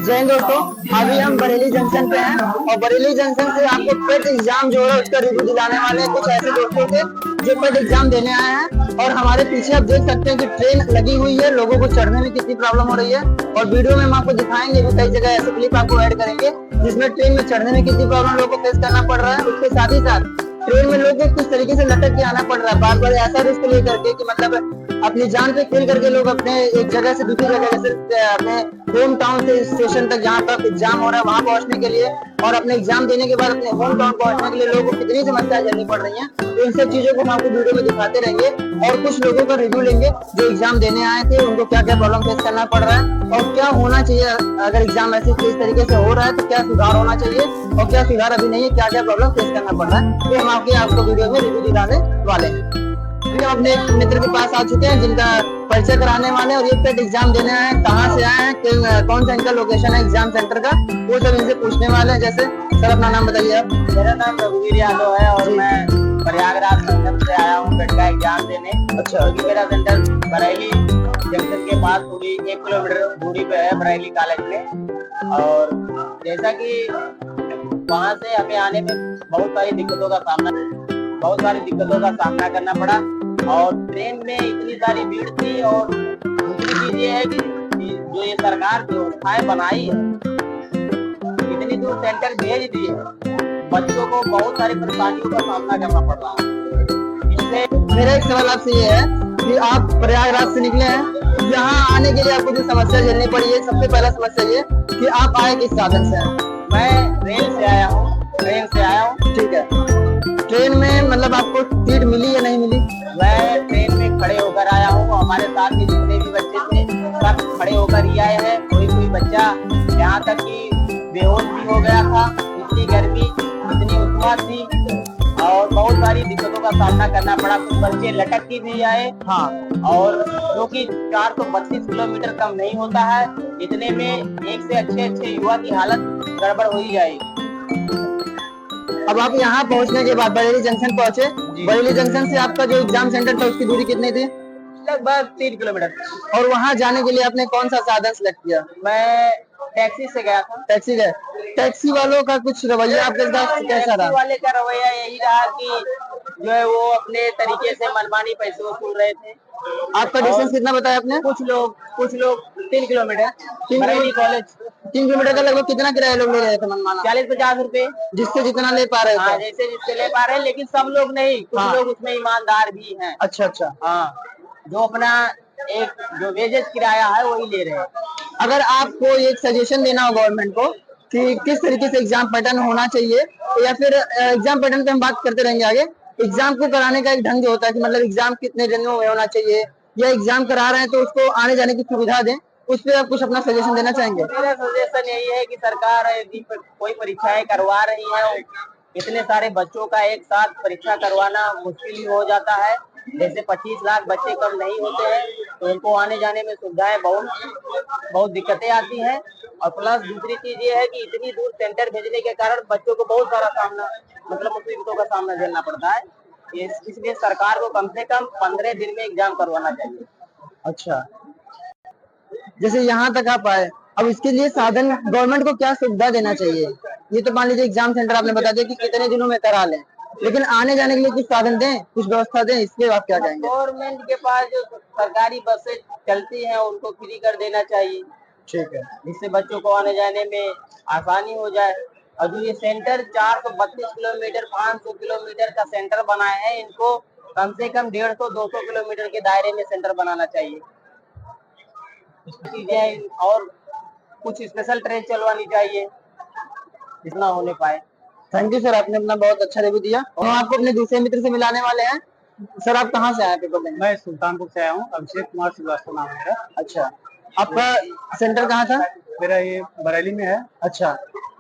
जय हिंद दोस्तों। अभी हम बरेली जंक्शन पे हैं और बरेली जंक्शन से आपको पेट एग्जाम जो है उसका रिव्यू दिलाने वाले हैं कुछ ऐसे दोस्तों के जो पेट एग्जाम देने आए हैं। और हमारे पीछे आप देख सकते हैं कि ट्रेन लगी हुई है, लोगों को चढ़ने में कितनी प्रॉब्लम हो रही है। और वीडियो में हम आपको दिखाएंगे भी, कई जगह ऐसे क्लिप आपको ऐड करेंगे जिसमें ट्रेन में चढ़ने में कितनी प्रॉब्लम लोगों को फेस करना पड़ रहा है। उसके साथ ही साथ ट्रेन में लोगों को किस तरीके से लटक के आना पड़ रहा है, बार बार ऐसा रिस्क लेकर के कि मतलब अपनी जान पे खेल करके लोग अपने एक जगह से दूसरी जगह, जैसे अपने होम टाउन से स्टेशन तक जहाँ पर एग्जाम हो रहा है वहां पहुंचने के लिए, और अपने एग्जाम देने के बाद अपने होम टाउन पहुंचने के लिए लोगों को कितनी समस्याएं झेलनी पड़ रही हैं। तो इन सब चीजों को हम आपको वीडियो में दिखाते रहेंगे और कुछ लोगों का रिव्यू लेंगे जो एग्जाम देने आए थे, उनको क्या क्या प्रॉब्लम फेस करना पड़ रहा है और क्या होना चाहिए अगर एग्जाम ऐसे इस तरीके से हो रहा है तो क्या सुधार होना चाहिए और क्या सुधार अभी नहीं है, क्या क्या प्रॉब्लम फेस करना पड़ रहा है। तो हम आपको वीडियो में रिव्यू दिलाने वाले हैं। हम अपने एक मित्र के पास आ चुके हैं जिनका परिचय कराने वाले हैं और ये पेट एग्जाम देने आए हैं, कहाँ से आए हैं, कौन सा इनका लोकेशन है एग्जाम सेंटर का, वो सब इनसे पूछने वाले हैं। जैसे सर अपना नाम बताइए आप। मेरा नाम रघुवीर यादव है और मैं प्रयागराज संगम से आया हूँ पेट का एग्जाम देने। अच्छा। क्योंकि मेरा सेंटर बरेली जंक्शन के पास थोड़ी 1 किलोमीटर दूरी पे है बरेली कॉलेज में। और जैसा कि वहाँ से हमें आने में बहुत सारी दिक्कतों का सामना करना पड़ा और ट्रेन में इतनी सारी भीड़ थी। और दूसरी चीज ये है कि जो ये सरकार व्यवस्थाएं बनाई है, इतनी दूर सेंटर भेज दिए, बच्चों को बहुत सारी परेशानियों का सामना करना पड़ रहा है। इससे मेरा एक सवाल आपसे ये है कि आप प्रयागराज से निकले हैं, यहाँ आने के लिए आपको जो समस्या झेलनी पड़ी है, सबसे पहला समस्या ये कि आप आए किस साधन से हैं? मैं ट्रेन से आया हूँ। ठीक है। ट्रेन में मतलब आपको सीट मिली या नहीं मिली? मैं ट्रेन में खड़े होकर आया हूँ। हमारे साथ के जितने भी बच्चे थे सब खड़े होकर ही आए हैं। कोई बच्चा यहाँ तक कि बेहोश भी हो गया था। इतनी गर्मी, इतनी उष्मा थी और बहुत सारी दिक्कतों का सामना करना पड़ा। कुछ बच्चे लटक के भी आए। हाँ। और क्योंकि 432 किलोमीटर कम नहीं होता है, इतने में एक से अच्छे युवा की हालत गड़बड़ हो ही जाएगी। अब आप यहाँ पहुँचने के बाद बरेली जंक्शन पहुँचे, बरेली जंक्शन से आपका जो एग्जाम सेंटर था उसकी दूरी कितनी थी? लगभग 3 किलोमीटर। और वहाँ जाने के लिए आपने कौन सा साधन सेलेक्ट किया? मैं टैक्सी से गया था। टैक्सी गए। टैक्सी वालों का कुछ रवैया आपके साथ कैसा रहा? टैक्सी वाले का रवैया यही रहा कि जो है वो अपने तरीके से मनमानी पैसे वसूल रहे थे। आपका डिस्टेंस कितना बताया आपने? कुछ लोग 3 किलोमीटर। 3 कॉलेज 3 किलोमीटर का लगभग कितना किराया लोग ले रहे थे मनमाना? 40-50 रुपए, जिससे जितना ले पा रहे थे। हाँ, जैसे जिससे ले पा रहे हैं, लेकिन सब लोग नहीं, कुछ लोग उसमें ईमानदार भी हैं। अच्छा। हाँ, जो अपना एक जो वेजेस किराया है वही ले रहे हैं। अगर आपको एक सजेशन देना हो गवर्नमेंट को कि किस तरीके से एग्जाम पैटर्न होना चाहिए, या फिर एग्जाम पैटर्न पे हम बात करते रहेंगे आगे, एग्जाम को कराने का एक ढंग जो होता है कि मतलब एग्जाम कितने दिनों में होना चाहिए, या एग्जाम करा रहे हैं तो उसको आने जाने की सुविधा दें, उस पर आप कुछ अपना सजेशन देना चाहेंगे? मेरा सजेशन यही है कि सरकार यदि कोई परीक्षाएं करवा रही है, इतने सारे बच्चों का एक साथ परीक्षा करवाना मुश्किल ही हो जाता है। जैसे 25 लाख बच्चे कम नहीं होते हैं तो उनको आने जाने में सुविधाएं बहुत दिक्कतें आती हैं। और प्लस दूसरी चीज ये है कि इतनी दूर सेंटर भेजने के कारण बच्चों को बहुत सारा सामना मुसीबतों का सामना झेलना पड़ता है। इसलिए सरकार को कम से कम 15 दिन में एग्जाम करवाना चाहिए। अच्छा, जैसे यहाँ तक आप आए, अब इसके लिए साधन गवर्नमेंट को क्या सुविधा देना चाहिए? ये तो मान लीजिए एग्जाम सेंटर आपने बता दिया कि कितने दिनों में करा लें, लेकिन आने जाने के लिए कुछ साधन दें, कुछ व्यवस्था दें, इसके आप क्या कहेंगे? गवर्नमेंट के पास जो सरकारी बसें चलती हैं उनको फ्री कर देना चाहिए। ठीक है। जिससे बच्चों को आने जाने में आसानी हो जाए। और जो ये सेंटर 432 किलोमीटर 500 किलोमीटर का सेंटर बनाए हैं, इनको कम से कम 150-200 किलोमीटर के दायरे में सेंटर बनाना चाहिए। चीजें और कुछ स्पेशल ट्रेन चलवानी चाहिए जितना होने पाए। थैंक यू सर, आपने अपना बहुत अच्छा रिव्यू दिया। हम आपको अपने दूसरे मित्र से मिलाने वाले हैं। सर आप कहाँ से आए पेपर देने? मैं सुल्तानपुर से आया हूँ। अभिषेक कुमार श्रीवास्तव नाम है मेरा। अच्छा, आपका सेंटर कहाँ था? मेरा ये बरेली में है। अच्छा,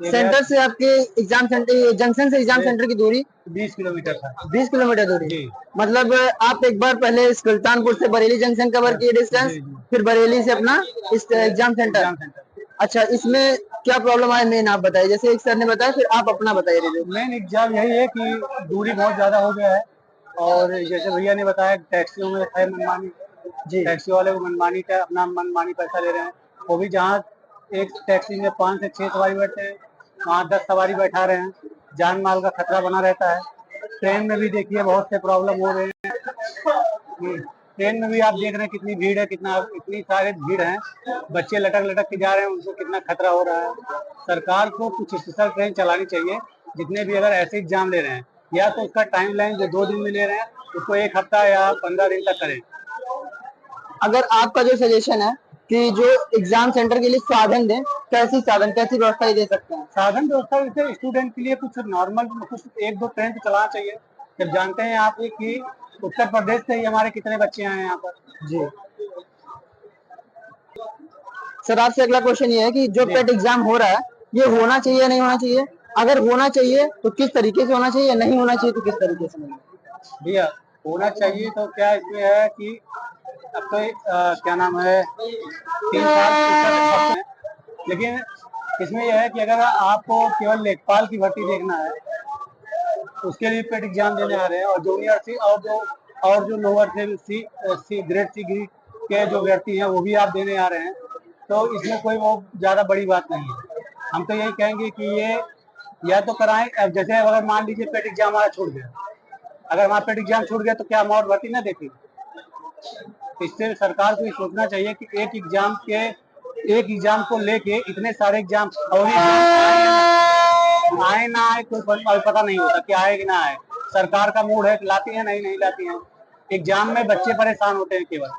सेंटर से आपके एग्जाम सेंटर, जंक्शन से एग्जाम सेंटर की दूरी 20 किलोमीटर था। 20 किलोमीटर दूरी। मतलब आप एक बार पहले सुल्तानपुर से बरेली जंक्शन कवर किए डिस्टेंस, फिर बरेली से अपना इस एग्जाम सेंटर। अच्छा, इसमें क्या प्रॉब्लम आया मेन आप बताइए, जैसे एक सर ने बताया, फिर आप अपना बताइए रिव्यू। मेन एग्जाम यही है कि दूरी बहुत ज्यादा हो गया है और जैसे भैया ने बताया टैक्सियों में है मनमानी जी, टैक्सी वाले को अपना मनमानी पैसा ले रहे हैं। वो भी जहाँ एक टैक्सी में 5 से 6 सवारी बैठते हैं, वहाँ 10 सवारी बैठा रहे हैं, जान माल का खतरा बना रहता है। ट्रेन में भी देखिए बहुत से प्रॉब्लम हो रहे हैं। ट्रेन में भी आप देख रहे हैं कितनी भीड़ है, इतनी सारी भीड़ है, बच्चे लटक लटक के जा रहे हैं, उनको कितना खतरा हो रहा है। सरकार को कुछ स्पेशल ट्रेन चलानी चाहिए, जितने भी अगर ऐसे एग्जाम ले रहे हैं, या तो उसका टाइम लाइन जो 2 दिन में ले रहे हैं उसको 1 हफ्ता या 15 दिन तक करें। अगर आपका जो सजेशन है कि जो एग्जाम सेंटर के लिए साधन दें, कैसी व्यवस्था ये दे सकते हैं? साधन व्यवस्था जैसे स्टूडेंट के लिए कुछ नॉर्मल कुछ 1-2 ट्रेन तो चलाना चाहिए। जब जानते हैं आप कि उत्तर प्रदेश से ही हमारे कितने बच्चे आए हैं यहाँ पर। जी सर, आपसे अगला क्वेश्चन ये है कि जो पेट एग्जाम हो रहा है ये होना चाहिए या नहीं होना चाहिए? अगर होना चाहिए तो किस तरीके से होना चाहिए, नहीं होना चाहिए तो किस तरीके से होना चाहिए? भैया होना चाहिए तो क्या इसमें है कि अब तो क्या नाम है 3 साल, लेकिन इसमें यह है कि अगर आपको केवल लेखपाल की भर्ती देखना है, उसके लिए पेट एग्जाम देने आ रहे हैं, और जूनियर सी और जो लोअर सी ग्रेड सी के जो व्यक्ति हैं वो भी आप देने आ रहे हैं, तो इसमें कोई वो ज्यादा बड़ी बात नहीं है। हम तो यही कहेंगे कि ये या तो कराएं। अब जैसे अगर मान लीजिए पेट एग्जाम हमारा छूट गया, अगर हमारा पेट एग्जाम छूट गया तो क्या हम और भर्ती ना देखें? इससे सरकार को ये सोचना चाहिए कि एक एग्जाम को लेके इतने सारे एग्जाम और आए ना आए कोई पता नहीं होता कि आए कि ना आए। सरकार का मूड है, लाती है नहीं लाती है। एग्जाम में बच्चे परेशान होते हैं केवल।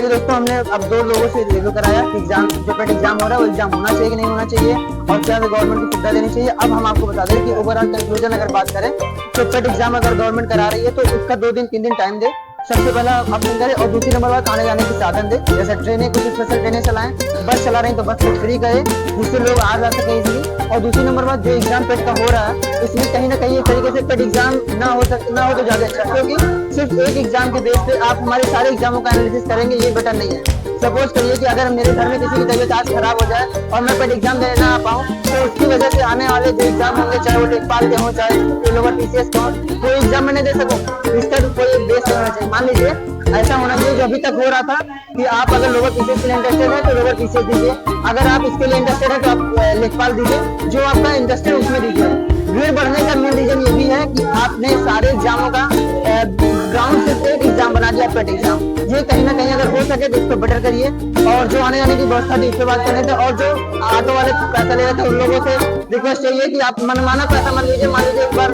दोस्तों, हमने अब 2 लोगों से रिव्यू कराया कि एग्जाम जो पेट एग्जाम हो रहा है वो एग्जाम होना चाहिए कि नहीं होना चाहिए, और क्या गवर्नमेंट को सुविधा देनी चाहिए। अब हम आपको बता दें कि ओवरऑल कंक्लूजन अगर बात करें तो पेट एग्जाम अगर गवर्नमेंट करा रही है तो उसका 2 दिन 3 दिन टाइम दे, सबसे पहला ऑप्शन करें, और दूसरी नंबर बात आने जाने के साधन दे। जैसे ट्रेनें, कुछ स्पेशल ट्रेनें चलाएं, बस चला रहे हैं तो बस को फ्री करे जिससे लोग आ जा सके इजीली। और दूसरी नंबर बात, जो एग्जाम पेट का हो रहा है इसमें कहीं ना कहीं एक तरीके से पेट एग्जाम ना हो तो ज्यादा अच्छा, क्योंकि सिर्फ एक एग्जाम के बेस पे आप हमारे सारे एग्जामों का एनालिसिस करेंगे, ये बेटर नहीं है। सपोज करिए कि अगर मेरे घर में किसी की तबीयत आज खराब हो जाए और मैं पेट एग्जाम देने ना आ पाऊँ, तो उसकी वजह से आने वाले जो एग्जाम होंगे, चाहे वो लेखपाल के हों, चाहे लोअर पीसीएस का हो, कोई एग्जाम में नहीं दे सकूं, इसका तो कोई बेस नहीं होना चाहिए। मान लीजिए ऐसा होना चाहिए जो अभी तक हो रहा था कि आप अगर लोअर पीसीएस के लिए इंटरेस्टेड है तो लोअर पीसीएस दीजिए, अगर आप इसके लिए इंटरेस्टेड है तो आप लेखपाल दीजिए, जो आपका इंटरेस्टेड उसमें दीजिए। भीड़ बढ़ने का मेन रीजन ये भी है कि आपने सारे एग्जामों का ग्राउंड से एक एग्जाम बना दिया, पेट एग्जाम। ये कहीं ना कहीं अगर हो सके तो इसको बेटर करिए, और जो आने जाने की व्यवस्था थी इससे बात करने थे, और जो ऑटो वाले पैसा ले रहे थे उन लोगों से रिक्वेस्ट चाहिए कि आप मनमाना पैसा मत लीजिए। मान लीजिए एक बार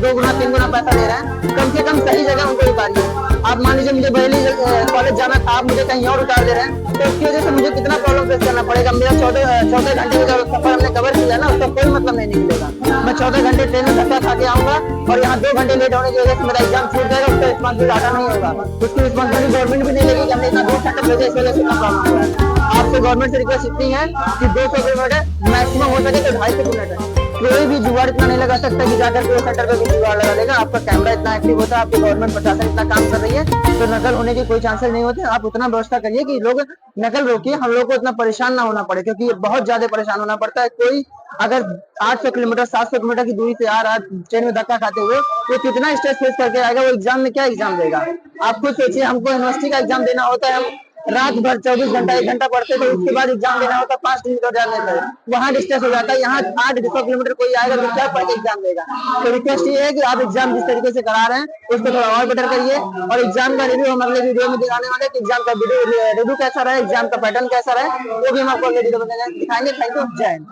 2 गुना 3 गुना पैसा ले रहे हैं, कम से कम सही जगह उनको उतारिए। आप मान लीजिए मुझे बरेली कॉलेज जाना था, आप मुझे कहीं और उतार दे रहे हैं, तो उसकी वजह से मुझे कितना प्रॉब्लम फेस करना पड़ेगा। मेरा 14 घंटे का सफर हमने कवर किया ना, उसका कोई मतलब नहीं निकलेगा। मैं 14 घंटे ट्रेन में धक्का खा के आऊंगा और यहाँ 2 घंटे लेट होने की वजह से मेरा एग्जाम छूट जाएगा, उसका रिस्पॉन्सिबिलिटी आटा नहीं होगा, उसकी रिस्पॉन्सिबिलिटी गवर्नमेंट भी नहीं लेगी कि हमने इतना दूर सेंटर भेजा, इस वजह से इतना प्रॉब्लम होगा। आपसे गवर्नमेंट से रिक्वेस्ट इतनी है कि 200 किलोमीटर मैक्सिमम हो सके तो 250 किलोमीटर, कोई भी जुगाड़ इतना नहीं लगा सकता कि जाकर के सेंटर पे भी जुगाड़ लगा लेगा। आपका कैमरा इतना एक्टिव होता है, आपकी गवर्नमेंट प्रशासन इतना काम कर रही है, तो नकल होने की कोई चांसेस नहीं होते। आप उतना व्यवस्था करिए कि लोग नकल रोकिए, हम लोग को इतना परेशान ना होना पड़े, क्योंकि बहुत ज्यादा परेशान होना पड़ता है। कोई अगर 800 किलोमीटर 700 किलोमीटर की दूरी से आ रहा है ट्रेन में धक्का खाते हुए, तो कितना स्ट्रेस फेस करके आएगा, वो एग्जाम में क्या एग्जाम देगा? आप खुद सोचिए, हमको यूनिवर्सिटी का एग्जाम देना होता है, हम रात भर 24 घंटा 1 घंटा पढ़ते थे, उसके बाद एग्जाम देना होता 5 किलोमीटर जाने थे, वहाँ डिस्टेंस हो जाता है। यहाँ 800 किलोमीटर कोई आएगा तो क्या पढ़ के एग्जाम देगा। तो रिक्वेस्ट ये है कि आप एग्जाम जिस तरीके से करा रहे हैं उसको थोड़ा और बेटर करिए, और एग्जाम का रिव्यू हम अगले वीडियो में दिखाने वाले हैं कि एग्जाम का रिव्यू कैसा रहा, एग्जाम का पैटर्न कैसा रहा, वो भी हम आपको अगले वीडियो में दिखाएंगे। थैंक यू, जय हिंद।